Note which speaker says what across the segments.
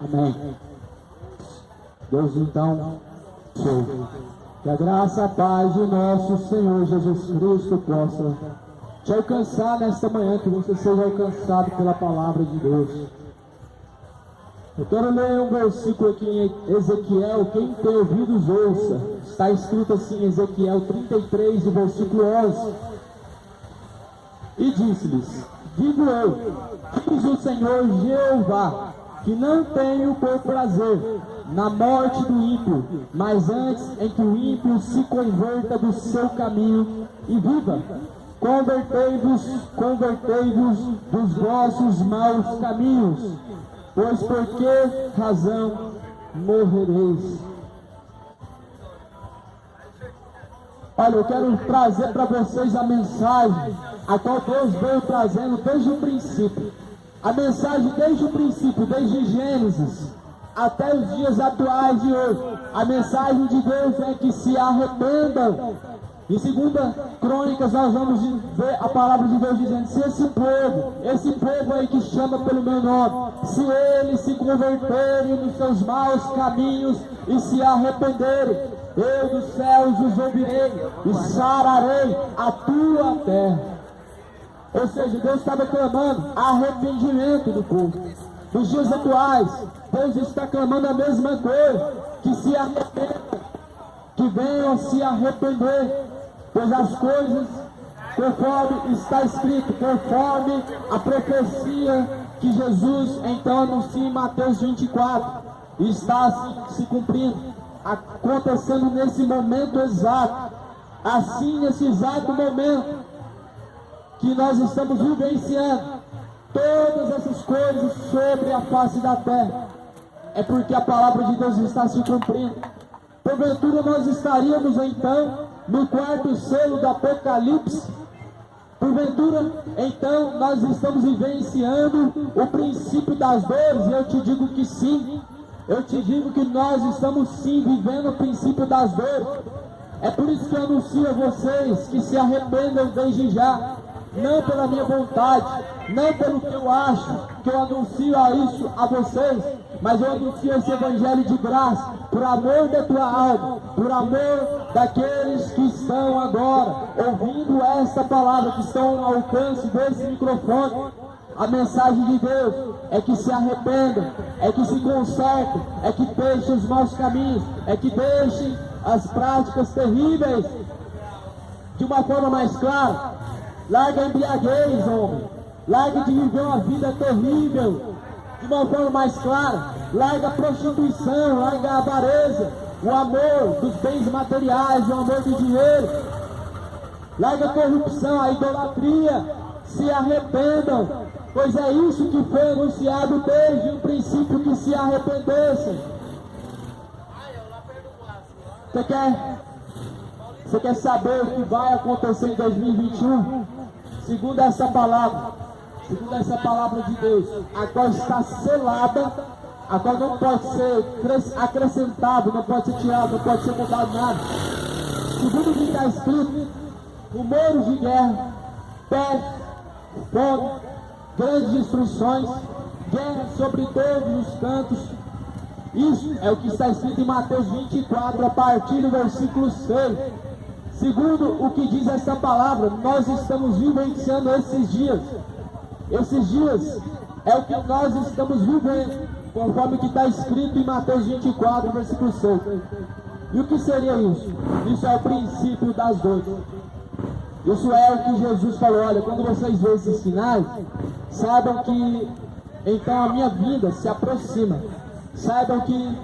Speaker 1: Amém. Deus, então, sou. Que a graça, a paz de nosso Senhor Jesus Cristo possa te alcançar nesta manhã, que você seja alcançado pela palavra de Deus. Eu quero ler um versículo aqui em Ezequiel, quem tem ouvidos ouça. Está escrito assim em Ezequiel 33, versículo 11. E disse-lhes: digo eu, diz o Senhor Jeová, que não tenho por prazer na morte do ímpio, mas antes em que o ímpio se converta do seu caminho e viva. Convertei-vos dos vossos maus caminhos, pois por que razão morrereis? Olha, eu quero trazer para vocês a mensagem a qual Deus veio trazendo desde o princípio. A mensagem desde o princípio, desde Gênesis até os dias atuais de hoje. A mensagem de Deus é que se arrependam. Em 2 Crônicas nós vamos ver a palavra de Deus dizendo: se esse povo aí que chama pelo meu nome, se eles se converterem dos seus maus caminhos e se arrependerem, eu dos céus os ouvirei e sararei a tua terra. Ou seja, Deus estava clamando arrependimento do povo. Nos dias atuais, Deus está clamando a mesma coisa, que se arrependam, que venham se arrepender, pois as coisas, conforme está escrito, conforme a profecia que Jesus então anuncia em Mateus 24, está se cumprindo, acontecendo nesse momento exato. Assim, nesse exato momento que nós estamos vivenciando todas essas coisas sobre a face da terra, é porque a palavra de Deus está se cumprindo. Porventura nós estaríamos então no quarto selo do Apocalipse? Porventura então nós estamos vivenciando o princípio das dores? E eu te digo que sim. Eu te digo que nós estamos sim vivendo o princípio das dores. É por isso que eu anuncio a vocês que se arrependam desde já. Não pela minha vontade, não pelo que eu acho, que eu anuncio isso a vocês, mas eu anuncio esse evangelho de graça, por amor da tua alma, por amor daqueles que estão agora ouvindo esta palavra, que estão ao alcance desse microfone. A mensagem de Deus é que se arrependam, é que se consertem, é que deixem os maus caminhos, é que deixem as práticas terríveis. De uma forma mais clara, larga a embriaguez, homem. Larga de viver uma vida terrível. De uma forma mais clara, larga a prostituição, larga a avareza, o amor dos bens materiais, o amor do dinheiro. Larga a corrupção, a idolatria. Se arrependam, pois é isso que foi anunciado desde o princípio, que se arrependessem. Você quer saber o que vai acontecer em 2021? Segundo essa palavra de Deus, a qual está selada, a qual não pode ser acrescentado, não pode ser tirado, não pode ser mudado nada. Segundo o que está escrito, rumores de guerra, peste, fome, grandes destruições, guerra sobre todos os cantos. Isso é o que está escrito em Mateus 24, a partir do versículo 6. Segundo o que diz essa palavra, nós estamos vivenciando esses dias. Esses dias é o que nós estamos vivendo, conforme o que está escrito em Mateus 24, versículo 6. E o que seria isso? Isso é o princípio das dores. Isso é o que Jesus falou: olha, quando vocês verem esses sinais, saibam que então a minha vinda se aproxima. Saibam que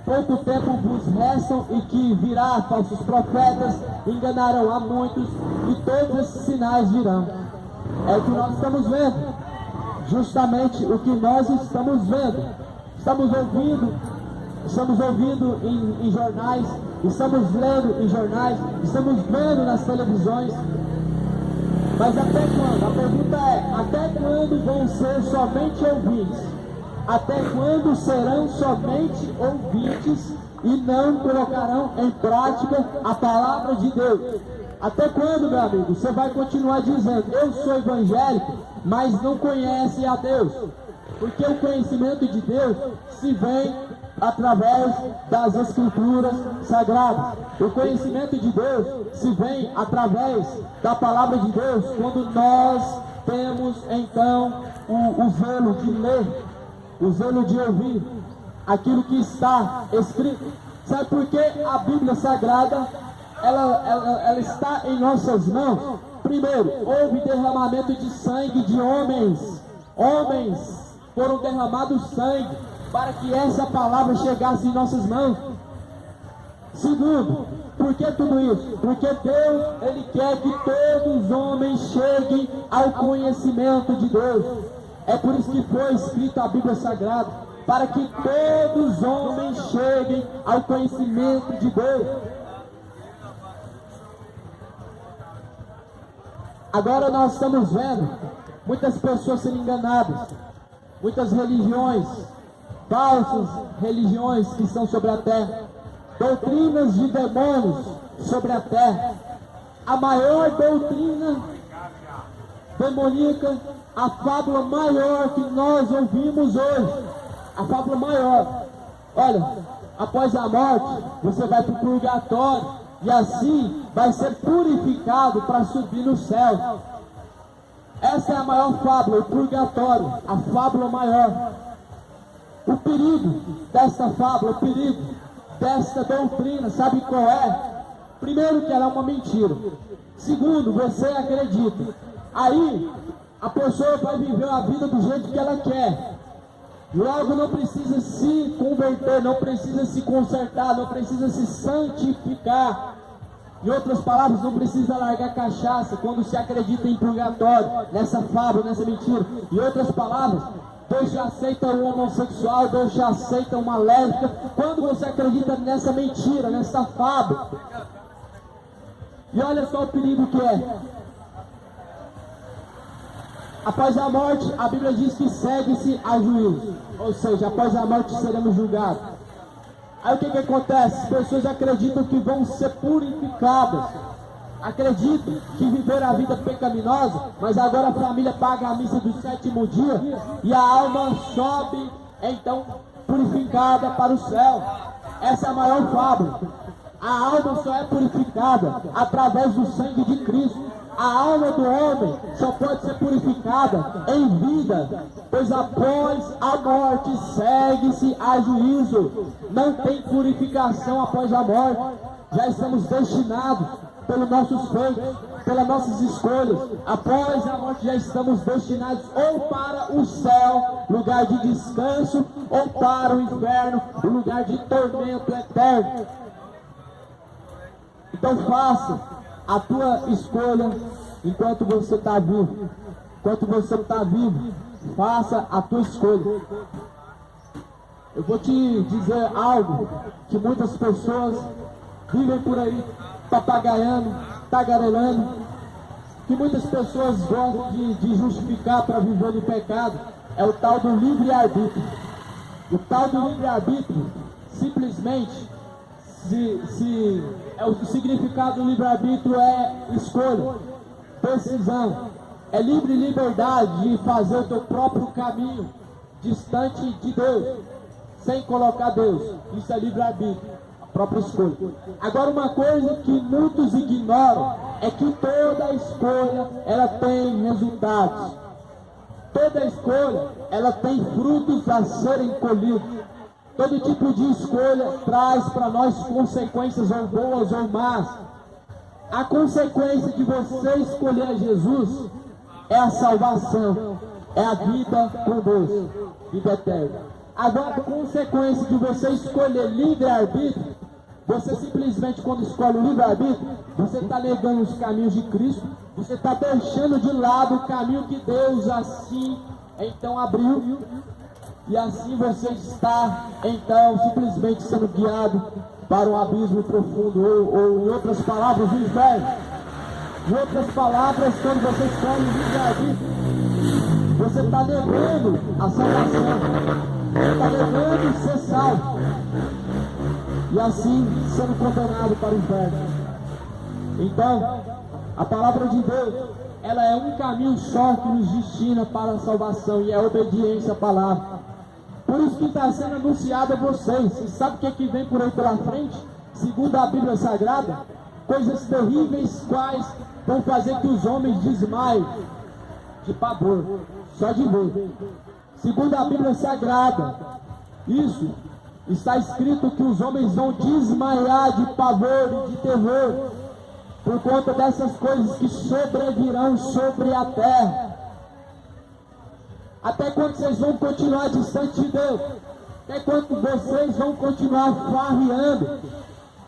Speaker 1: pouco tempo vos restam e que virá falsos profetas, enganarão a muitos, e todos esses sinais virão. É o que nós estamos vendo, justamente o que nós estamos vendo. Estamos ouvindo em jornais, estamos lendo em jornais, estamos vendo nas televisões. Mas até quando? A pergunta é: até quando vão ser somente ouvintes? Até quando serão somente ouvintes e não colocarão em prática a palavra de Deus? Até quando, meu amigo, você vai continuar dizendo: eu sou evangélico, mas não conhece a Deus? Porque o conhecimento de Deus se vem através das Escrituras Sagradas. O conhecimento de Deus se vem através da Palavra de Deus, quando nós temos então o zelo de ler, o zelo de ouvir aquilo que está escrito. Sabe por que a Bíblia Sagrada ela está em nossas mãos? Primeiro, houve derramamento de sangue de homens. Homens foram derramados sangue para que essa palavra chegasse em nossas mãos. Segundo, por que tudo isso? Porque Deus, Ele quer que todos os homens cheguem ao conhecimento de Deus. É por isso que foi escrita a Bíblia Sagrada, para que todos os homens cheguem ao conhecimento de Deus. Agora nós estamos vendo muitas pessoas sendo enganadas, muitas religiões, falsas religiões que estão sobre a terra, doutrinas de demônios sobre a terra. A maior doutrina demoníaca, a fábula maior que nós ouvimos hoje, a fábula maior: olha, após a morte você vai para o purgatório e assim vai ser purificado para subir no céu. Essa é a maior fábula, o purgatório, a fábula maior. O perigo desta fábula, o perigo desta doutrina, sabe qual é? Primeiro, que ela é uma mentira. Segundo, você acredita. Aí a pessoa vai viver a vida do jeito que ela quer. Logo não precisa se converter, não precisa se consertar, não precisa se santificar. Em outras palavras, não precisa largar cachaça quando se acredita em purgatório, nessa fábula, nessa mentira. Em outras palavras, Deus já aceita um homossexual, Deus já aceita uma lésbica, quando você acredita nessa mentira, nessa fábula. E olha só o perigo que é. Após a morte, a Bíblia diz que segue-se a juízo. Ou seja, após a morte seremos julgados. Aí o que acontece? As pessoas acreditam que vão ser purificadas. Acreditam que viveram a vida pecaminosa, mas agora a família paga a missa do sétimo dia e a alma sobe, então, purificada para o céu. Essa é a maior fábula. A alma só é purificada através do sangue de Cristo. A alma do homem só pode ser purificada em vida, pois após a morte segue-se a juízo. Não tem purificação após a morte. Já estamos destinados pelos nossos feitos, pelas nossas escolhas. Após a morte já estamos destinados ou para o céu, lugar de descanso, ou para o inferno, o lugar de tormento eterno. Então faça a tua escolha enquanto você está vivo. Enquanto você está vivo, faça a tua escolha. Eu vou te dizer algo que muitas pessoas vivem por aí papagaiando, tagarelando, que muitas pessoas gostam de justificar para viver no pecado. É o tal do livre-arbítrio. O tal do livre-arbítrio, simplesmente, o significado do livre-arbítrio é escolha, decisão. É livre liberdade de fazer o teu próprio caminho, distante de Deus, sem colocar Deus. Isso é livre-arbítrio, a própria escolha. Agora, uma coisa que muitos ignoram é que toda escolha, ela tem resultados. Toda escolha, ela tem frutos a serem colhidos. Todo tipo de escolha traz para nós consequências ou boas ou más. A consequência de você escolher Jesus é a salvação, é a vida com Deus, vida eterna. Agora, a consequência de você escolher livre-arbítrio, você simplesmente, quando escolhe o livre-arbítrio, você está negando os caminhos de Cristo, você está deixando de lado o caminho que Deus assim então abriu. E assim você está, então, simplesmente sendo guiado para um abismo profundo, ou em outras palavras, o inferno. Em outras palavras, quando você escolhe o livre-arbítrio, você está negando a salvação, está negando ser salvo, e assim sendo condenado para o inferno. Então, a palavra de Deus ela é um caminho só que nos destina para a salvação, e é a obediência à palavra. Por isso que está sendo anunciado a vocês. E sabe o que vem por aí pela frente? Segundo a Bíblia Sagrada, coisas terríveis quais vão fazer que os homens desmaiem de pavor, só de ver. Segundo a Bíblia Sagrada, isso está escrito que os homens vão desmaiar de pavor e de terror por conta dessas coisas que sobrevirão sobre a terra. Até quando vocês vão continuar distante de Deus? Até quando vocês vão continuar farreando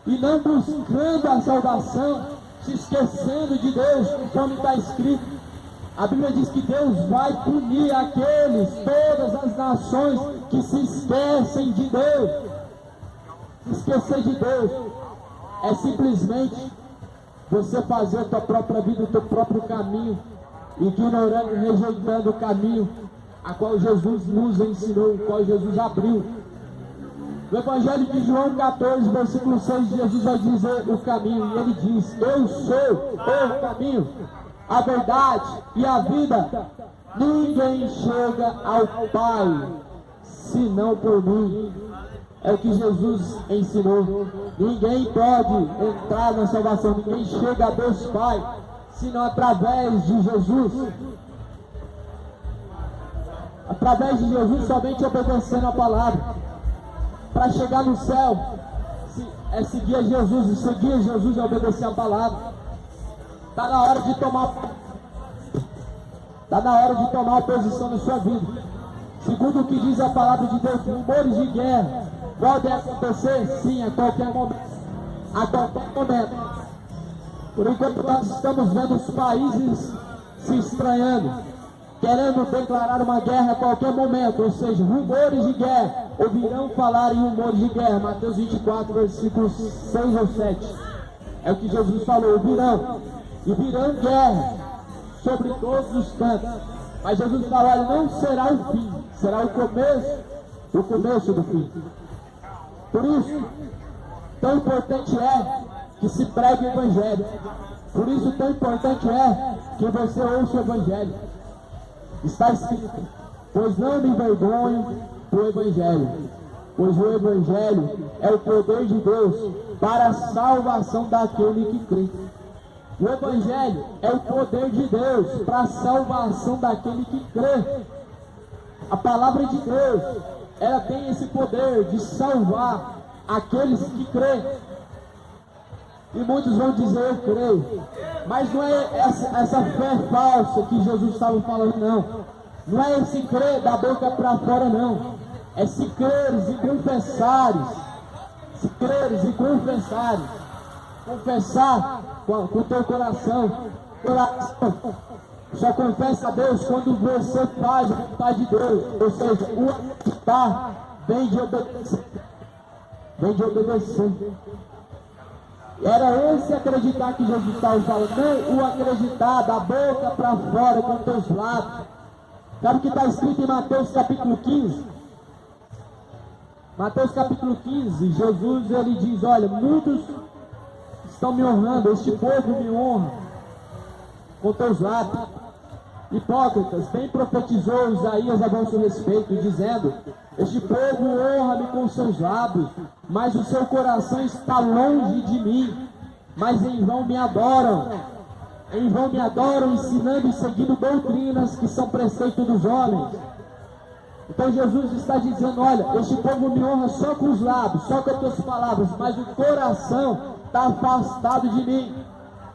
Speaker 1: e não buscando a salvação, se esquecendo de Deus, conforme está escrito? A Bíblia diz que Deus vai punir aqueles, todas as nações que se esquecem de Deus. Se esquecer de Deus é simplesmente você fazer a tua própria vida, o teu próprio caminho, ignorando e rejeitando o caminho a qual Jesus nos ensinou, o qual Jesus abriu. No Evangelho de João 14, versículo 6, Jesus vai dizer o caminho, e ele diz: eu sou o caminho, a verdade e a vida. Ninguém chega ao Pai senão por mim. É o que Jesus ensinou. Ninguém pode entrar na salvação, ninguém chega a Deus Pai senão através de Jesus. Através de Jesus, somente obedecendo a palavra. Para chegar no céu é seguir a Jesus, e seguir a Jesus é obedecer a palavra. Está na hora de tomar a posição na sua vida. Segundo o que diz a palavra de Deus, rumores de guerra podem acontecer, sim, a qualquer momento. A qualquer momento. Por enquanto nós estamos vendo os países se estranhando, querendo declarar uma guerra a qualquer momento, ou seja, rumores de guerra, ouvirão falar em rumores de guerra. Mateus 24, versículos 6 ou 7. É o que Jesus falou, ouvirão. E virão guerra sobre todos os cantos. Mas Jesus falou, olha, não será o fim, será o começo do fim. Por isso, tão importante é que se pregue o Evangelho. Por isso, tão importante é que você ouça o Evangelho. Está escrito, pois não me envergonho do Evangelho, pois o Evangelho é o poder de Deus para a salvação daquele que crê. O Evangelho é o poder de Deus para a salvação daquele que crê. A palavra de Deus, ela tem esse poder de salvar aqueles que crê. E muitos vão dizer, eu creio. Mas não é essa fé falsa que Jesus estava falando, não. Não é esse crer da boca para fora, não. É se creres e confessares. Se creres e confessares. Confessar com o teu coração. Só confessa a Deus quando você faz a vontade de Deus. Ou seja, o acreditar vem de obedecer. Vem de obedecer. Era esse acreditar que Jesus estava falando, não o acreditar da boca para fora com teus lábios. Sabe o que está escrito em Mateus capítulo 15? Mateus capítulo 15, Jesus ele diz, olha, muitos estão me honrando, este povo me honra com teus lábios. Hipócritas, bem profetizou Isaías a vosso respeito, dizendo, este povo honra-me com seus lábios, mas o seu coração está longe de mim, mas em vão me adoram. Em vão me adoram, ensinando e seguindo doutrinas que são preceitos dos homens. Então Jesus está dizendo, olha, este povo me honra só com os lábios, só com as tuas palavras, mas o coração está afastado de mim.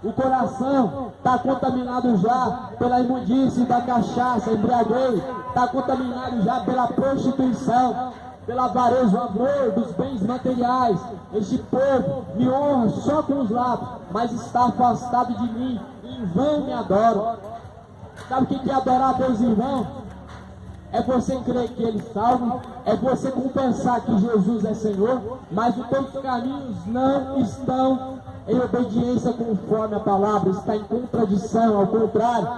Speaker 1: O coração está contaminado já pela imundície da cachaça, embriaguez, está contaminado já pela prostituição, pela avareza, o amor dos bens materiais. Este povo me honra só com os lábios, mas está afastado de mim, em vão me adoram. Sabe o que é adorar a Deus em vão? É você crer que Ele salva, é você confessar que Jesus é Senhor, mas os teus caminhos não estão em obediência conforme a palavra, está em contradição, ao contrário.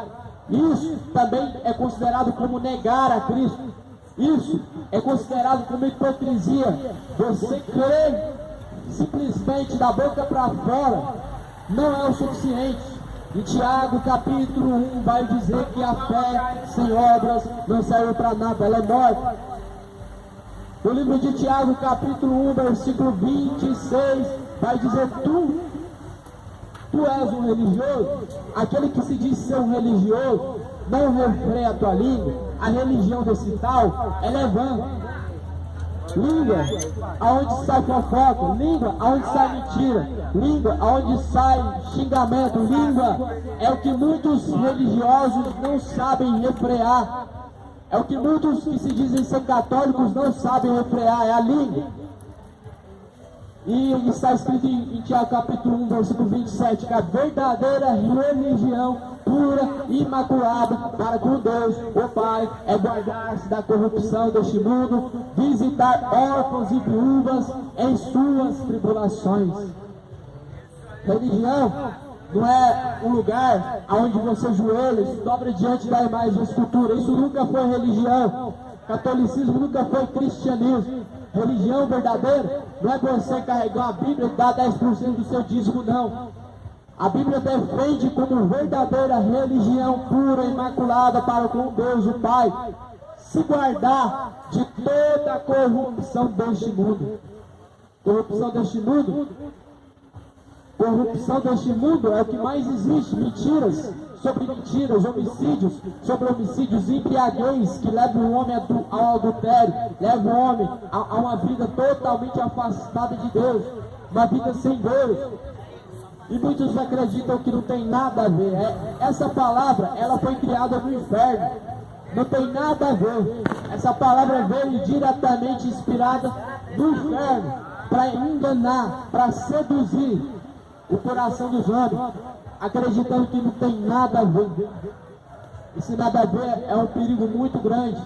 Speaker 1: Isso também é considerado como negar a Cristo. Isso é considerado como hipocrisia. Você crer simplesmente da boca para fora não é o suficiente. E Tiago capítulo 1 vai dizer que a fé sem obras não serve para nada, ela é morta. O livro de Tiago capítulo 1 versículo 26 vai dizer: Tu és um religioso, aquele que se diz ser um religioso, não refreia a tua língua, a religião desse tal, ela é vã. Língua, aonde sai fofoca, língua, aonde sai mentira, língua, aonde sai xingamento, língua é o que muitos religiosos não sabem refrear, é o que muitos que se dizem ser católicos não sabem refrear, é a língua. E está escrito em Tiago capítulo 1, versículo 27, que a verdadeira religião pura e imaculada para com Deus, o Pai, é guardar-se da corrupção deste mundo, visitar órfãos e viúvas em suas tribulações. Religião não é um lugar onde você joelha, se dobra diante da imagem de escultura. Isso nunca foi religião. Catolicismo nunca foi cristianismo. Religião verdadeira não é você carregar a Bíblia e dar 10% do seu dízimo, não. A Bíblia defende como verdadeira religião pura e imaculada para com Deus o Pai se guardar de toda a corrupção deste mundo. Corrupção deste mundo? Corrupção deste mundo é o que mais existe. Mentiras sobre mentiras, homicídios sobre homicídios, embriaguez que leva o homem ao adultério, leva o homem a uma vida totalmente afastada de Deus, uma vida sem Deus. E muitos acreditam que não tem nada a ver. Essa palavra, ela foi criada no inferno. Não tem nada a ver. Essa palavra veio diretamente inspirada no inferno para enganar, para seduzir o coração dos homens, acreditando que não tem nada a ver. Esse nada a ver é um perigo muito grande.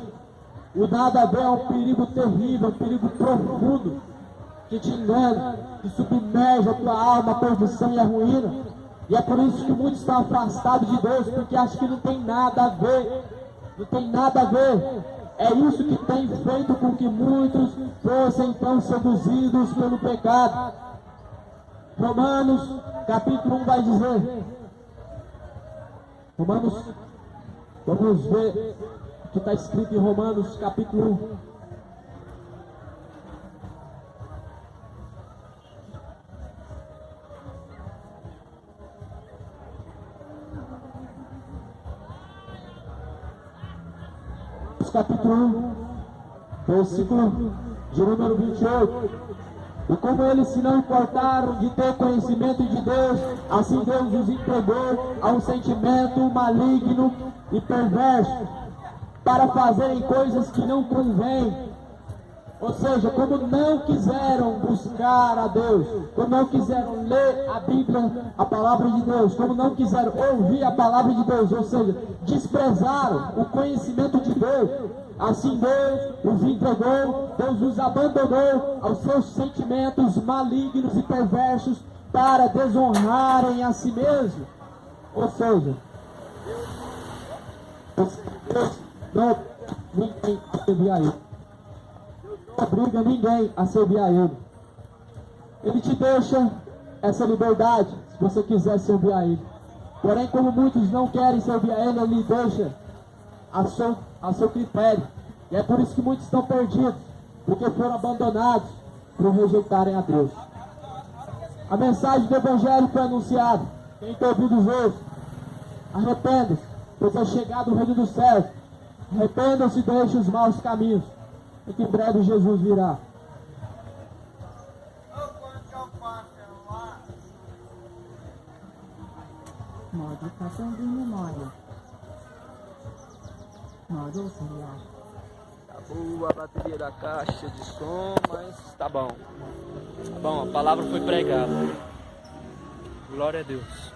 Speaker 1: O nada a ver é um perigo terrível, um perigo profundo, que te engana, que submerge a tua alma, a perdição e a ruína. E é por isso que muitos estão afastados de Deus, porque acham que não tem nada a ver. Não tem nada a ver. É isso que tem feito com que muitos fossem então seduzidos pelo pecado. Romanos capítulo 1 vai dizer, vamos ver o que está escrito em Romanos capítulo 1. Capítulo 1, versículo de número 28. E como eles se não importaram de ter conhecimento de Deus, assim Deus os entregou a um sentimento maligno e perverso, para fazerem coisas que não convêm. Ou seja, como não quiseram buscar a Deus, como não quiseram ler a Bíblia, a palavra de Deus, como não quiseram ouvir a palavra de Deus, ou seja, desprezaram o conhecimento de Deus, assim Deus os entregou, Deus os abandonou aos seus sentimentos malignos e perversos para desonrarem a si mesmo. Ou seja, Deus não ninguém a servir a Ele. Não obriga ninguém a servir a Ele. Ele te deixa essa liberdade, se você quiser servir a Ele. Porém, como muitos não querem servir a Ele, Ele deixa a seu critério. E é por isso que muitos estão perdidos, porque foram abandonados por rejeitarem a Deus. A mensagem do Evangelho foi anunciada. Quem tem ouvido os arrependa-se, pois é chegado o reino dos céus. Arrependam-se e deixem os maus caminhos, porque em breve Jesus virá.
Speaker 2: Modo cartão de memória. Modo auxiliar.
Speaker 3: Acabou a bateria da caixa de som, mas tá bom. Tá bom, a palavra foi pregada. Glória a Deus.